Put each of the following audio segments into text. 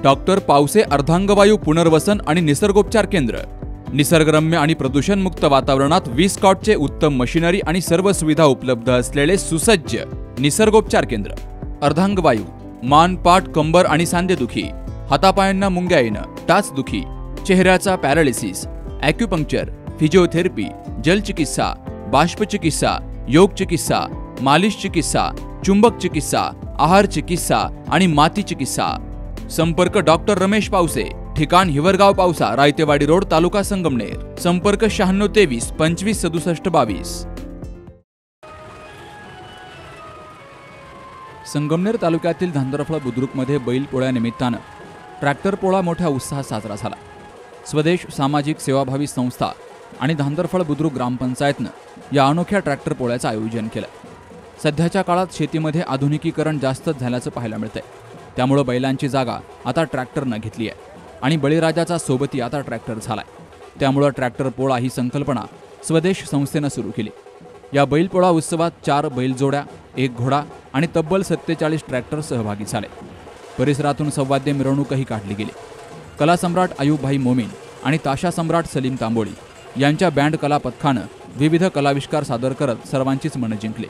Doctor Pawase अर्धांगवायू पुनर्वसन आणि निसर्गोपचार केंद्र। निसर्गरम्य आणि प्रदूषणमुक्त वातावरणात 20 कॉटचे उत्तम मशिनरी आणि सर्व सुविधा उपलब्ध असलेले सुसज्ज निसर्गोपचार केंद्र। अर्धांगवायू, मान, पाठ, कंबर आणि सांधेदुखी, हातापायांना मुंग्या येणं, टाचदुखी, चेहऱ्याचा पॅरालिसिस, ॲक्युपंक्चर, फिजिओथेरपी, जलचिकित्सा, बाष्पचिकित्सा, योग चिकित्सा, मालिश चिकित्सा, चुंबक चिकित्सा, आहार चिकित्सा आणि माती चिकित्सा। संपर्क डॉक्टर रमेश पावसे, ठिकाण हिवरगाव पावसा, रायतेवाडी रोड, तालुका संगमनेर। संपर्क 9623 25 67 22। संगमनेर तालुक्यातील धांदरफळ बुद्रुकमध्ये बैलपोळ्या निमित्तानं ट्रॅक्टर पोळा मोठ्या उत्साहात साजरा झाला। स्वदेश सामाजिक सेवाभावी संस्था आणि धांदरफळ बुद्रुक ग्रामपंचायतनं या अनोख्या ट्रॅक्टर पोळ्याचं आयोजन केलं। सध्याच्या काळात शेतीमध्ये आधुनिकीकरण जास्तच झाल्याचं पाहायला मिळतंय, त्यामुळे बैलांची जागा आता ट्रॅक्टरनं घेतली आहे आणि बळीराजाचा सोबती आता ट्रॅक्टर झालाय। त्यामुळे ट्रॅक्टर पोळा ही संकल्पना स्वदेश संस्थेनं सुरू केली। या बैलपोळा उत्सवात 4 बैलजोड्या, 1 घोडा आणि तब्बल 47 ट्रॅक्टर सहभागी झाले। परिसरातून संवाद्य मिरवणूकही काढली गेली। कला सम्राट अयूबभाई मोमीन आणि ताशा सम्राट सलीम तांबोळी यांच्या बँड कला पथकानं विविध कलाविष्कार सादर करत सर्वांचीच मनं जिंकली।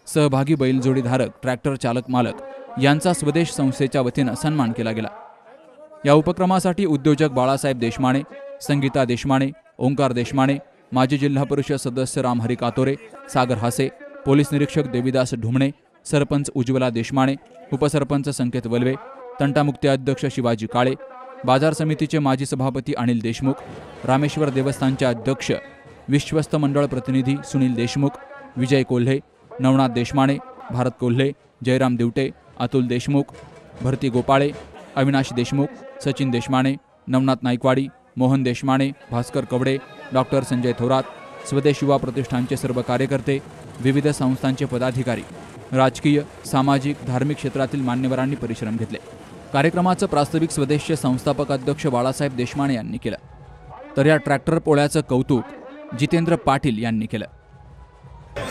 सहभागी बैलजोडीधारक, ट्रॅक्टर चालक मालक यांचा स्वदेश संस्थेच्या वतीनं सन्मान केला गेला। या उपक्रमासाठी उद्योजक बाळासाहेब देशमाने, संगीता देशमाने, ओंकार देशमाने, माजी जिल्हा परिषद सदस्य रामहरी कातोरे, सागर हासे, पोलीस निरीक्षक देविदास ढुमणे, सरपंच उज्ज्वला देशमाने, उपसरपंच संकेत वल्वे, तंटामुक्ती अध्यक्ष शिवाजी काळे, बाजार समितीचे माजी सभापती अनिल देशमुख, रामेश्वर देवस्थानचे अध्यक्ष, विश्वस्त मंडळ प्रतिनिधी सुनील देशमुख, विजय कोल्हे, नवनाथ देशमाने, भारत कोल्हे, जयराम दिवटे, अतुल देशमुख, भरती गोपाळे, अविनाश देशमुख, सचिन देशमाने, नवनाथ नाईकवाडी, मोहन देशमाने, भास्कर कवडे, डॉक्टर संजय थोरात, स्वदेश युवा प्रतिष्ठानचे सर्व कार्यकर्ते, विविध संस्थांचे पदाधिकारी, राजकीय, सामाजिक, धार्मिक क्षेत्रातील मान्यवरांनी परिश्रम घेतले। कार्यक्रमाचं प्रास्ताविक स्वदेशचे संस्थापक अध्यक्ष बाळासाहेब देशमाने यांनी केलं, तर या ट्रॅक्टर पोळ्याचं कौतुक जितेंद्र पाटील यांनी केलं।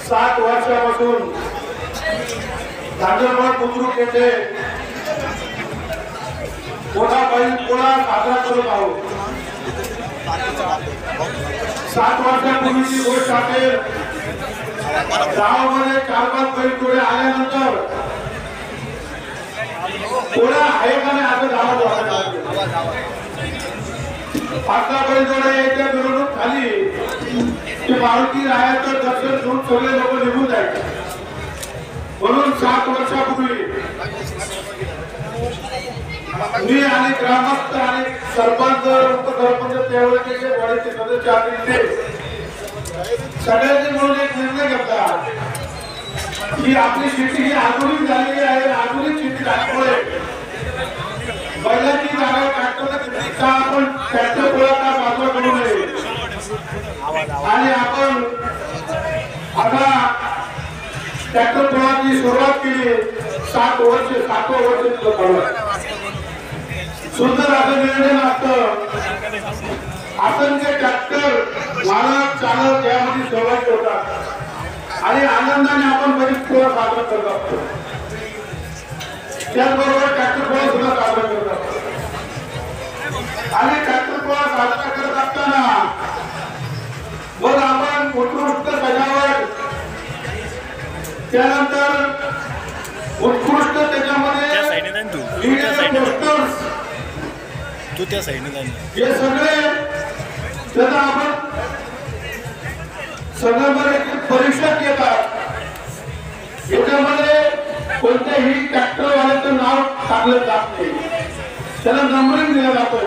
7 वर्षापासून धांदरफळ बुद्रुक येथे मोठा बैलपोळा साजरा करत आहोत। 7 वर्षापूर्वीची गोष्ट आहे। गावामध्ये 4-5 बैलपोळे आल्यानंतर पोळा आहे का नाही असं गावात वाटत आहे। 5 बैलजोड्या येत्या मिरवणूक झाली की मारुती रायाचं दर्शन घेऊन सगळे लोक निघून जायचे। म्हणून 7 वर्षापूर्वी मी आणि ग्रामस्थ आणि सरपंच, उपसरपंच, त्यावेळेचे वाडीचे सदस्य असतील सगळ्यांनी मिळून एक निर्णय घेतला की आपली शेती ही आधुनिक झालेली आहे। आधुनिक शेती झाल्यामुळे बैलाची जागा ट्रॅक्टरला घेतली का आपण ट्रॅक्टर पोळा का साजरा करू नये आणि आपण आता ट्रॅक्टर पोळाची सुरुवात केली। 7 वर्ष सुंदर असं नियोजन असतं। असंख्य ट्रॅक्टर मालक, चालक यामध्ये सहभागी होतात आणि आनंदाने आपण बरीच पोळा साजरा करत असतो। त्याचबरोबर ट्रॅक्टर पोळा सुद्धा साजरा करत असतो आणि ट्रॅक्टर पोळा साजरा करत असताना मग आपण उत्कृष्ट सजावट, त्यानंतर उत्कृष्ट त्याच्यामध्ये हे सगळे त्याचा आपण सगळ्यामध्ये परीक्षा घेतात। याच्यामध्ये कोणत्याही ट्रॅक्टरवाल्याचं नाव टाकलं जात नाही, त्याला नंबरिंग दिला जातो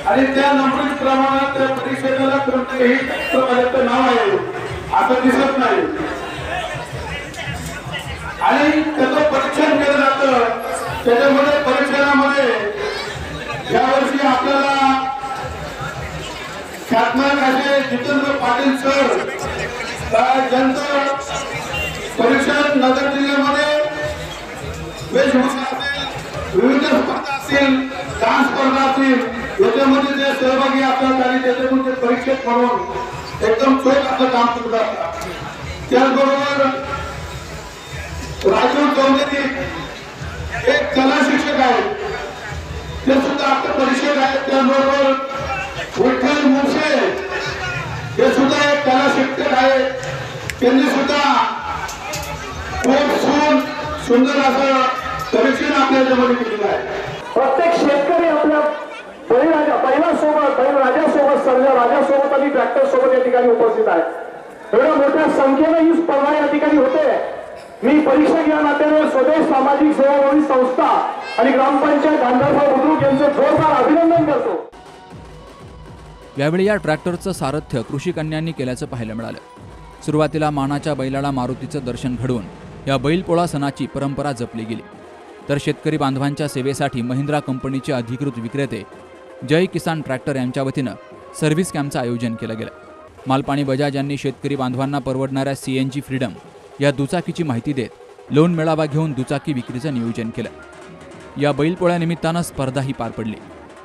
आणि त्या नंबरिंग प्रमाणात त्या परीक्षेला कोणत्याही ट्रॅक्टरवाल्याचं नाव आहे असं दिसत नाही आणि त्याचं परीक्षण केलं जातं। त्याच्यामध्ये परीक्षणामध्ये यावर्षी आपल्याला ख्यातनाम असे जितेंद्र पाटील सर ज्यांचं परीक्षण नगर जिल्ह्यामध्ये वेशभूषा असेल, विविध स्पर्धा असतील, डान्स स्पर्धा असतील, याच्यामध्ये जे सहभागी असतात आणि त्याच्यामध्ये परीक्षक म्हणून एकदम चोख आपलं काम करत असतात। त्याचबरोबर राजू चौधरी एक कला शिक्षक आहेत, त्यांनी सुद्धा खूप सुंदर असं परीक्षण आपल्या याच्यामध्ये केलेलं आहे. प्रत्येक शेतकरी आपल्या बैलराजासोबत सर्व राजासोबत आणि ट्रॅक्टर सोबत या ठिकाणी उपस्थित आहे. एवढ्या मोठ्या संख्येने ही स्पर्धा या ठिकाणी होते. मी परीक्षा या नात्याने स्वदेश सामाजिक सेवाभावी संस्था आणि ग्रामपंचायत धांदरफळ बुद्रुक यांचे जोरदार अभिनंदन करतो. यावेळी या ट्रॅक्टरचं सारथ्य कृषी कन्यांनी केल्याचं पाहायला मिळालं. सुरुवातीला मानाच्या बैलाला मारुतीचं दर्शन घडवून या बैलपोळा सणाची परंपरा जपली गेली. तर शेतकरी बांधवांच्या सेवेसाठी महिंद्रा कंपनीचे अधिकृत विक्रेते जय किसान ट्रॅक्टर यांच्या वतीनं सर्व्हिस कॅम्पचं आयोजन केलं गेलं. मालपाणी बजाज यांनी शेतकरी बांधवांना परवडणाऱ्या CNG फ्रीडम या दुचाकीची माहिती देत लोन मेळावा घेऊन दुचाकी विक्रीचं नियोजन केलं. या बैलपोळ्यानिमित्तानं स्पर्धाही पार पडली.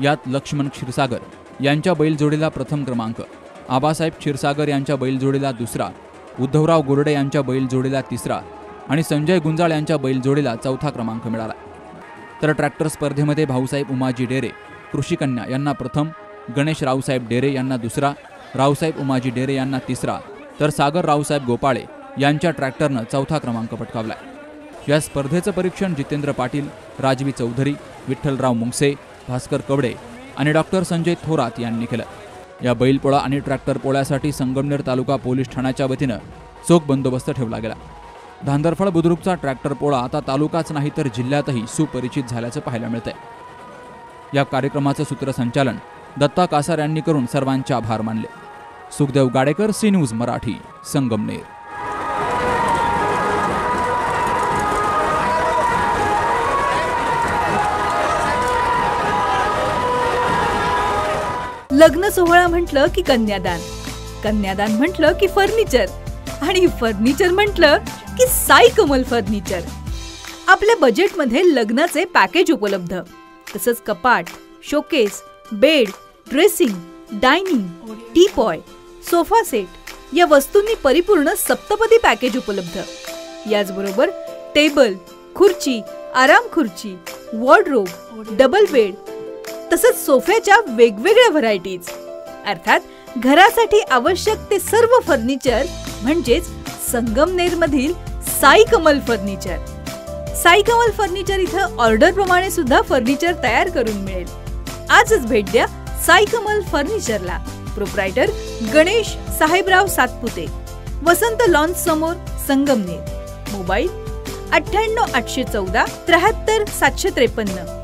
यात लक्ष्मण क्षीरसागर यांच्या बैलजोडीला प्रथम क्रमांक, आबासाहेब क्षीरसागर यांच्या बैलजोडीला दुसरा, उद्धवराव गोरडे यांच्या बैलजोडीला तिसरा आणि संजय गुंजाळ यांच्या बैलजोडीला चौथा क्रमांक मिळाला. तर ट्रॅक्टर स्पर्धेमध्ये भाऊसाहेब उमाजी डेरे कृषी कन्या यांना प्रथम, गणेश रावसाहेब डेरे यांना दुसरा, रावसाहेब उमाजी डेरे यांना तिसरा, तर सागर रावसाहेब गोपाळे यांच्या ट्रॅक्टरनं चौथा क्रमांक पटकावला. या स्पर्धेचं परीक्षण जितेंद्र पाटील, राजवी चौधरी, विठ्ठलराव मुंगसे, भास्कर कवडे आणि डॉक्टर संजय थोरात यांनी केलं. या बैलपोळा आणि ट्रॅक्टर पोळ्यासाठी संगमनेर तालुका पोलीस ठाण्याच्या वतीनं चोख बंदोबस्त ठेवला गेला. धांदरफळ बुद्रुकचा ट्रॅक्टर पोळा आता तालुकाच नाही तर जिल्ह्यातही सुपरिचित झाल्याचं पाहायला मिळतंय. या कार्यक्रमाचं सूत्रसंचालन दत्ता कासार यांनी करून सर्वांचे आभार मानले. Sukhdev Gadekar, C News Marathi, Sangamner. लग्न सोहळा म्हटलं की कन्यादान, कन्यादान म्हटलं की फर्निचर आणि फर्निचर म्हटलं की साई कमल फर्निचर. आपल्या बजेटमध्ये लग्नाचे पॅकेज उपलब्ध, तसंच कपाट, showcase, bed, dressing, dining, teapoy, sofa set या वस्तूंनी परिपूर्ण सप्तपदी पॅकेज उपलब्ध. याचबरोबर टेबल, खुर्ची, आराम खुर्ची, वॉर्डरोब, डबल बेड तसंच सोफ्याच्या वेगवेगळ्या व्हरायटीज. अर्थात घरासाठी आवश्यक ते सर्व फर्निचर म्हणजेच संगमनेरमधील साई कमल फर्निचर. साई कमल फर्निचर इथं ऑर्डर प्रमाणे सुद्धा फर्निचर तयार करून मिळेल. आजच भेट द्या साई कमल फर्निचरला. प्रोप्रायटर गणेश साहेबराव सातपुते, वसंत लॉन्स समोर, संगमनेर. मोबाईल 98 814 73 753.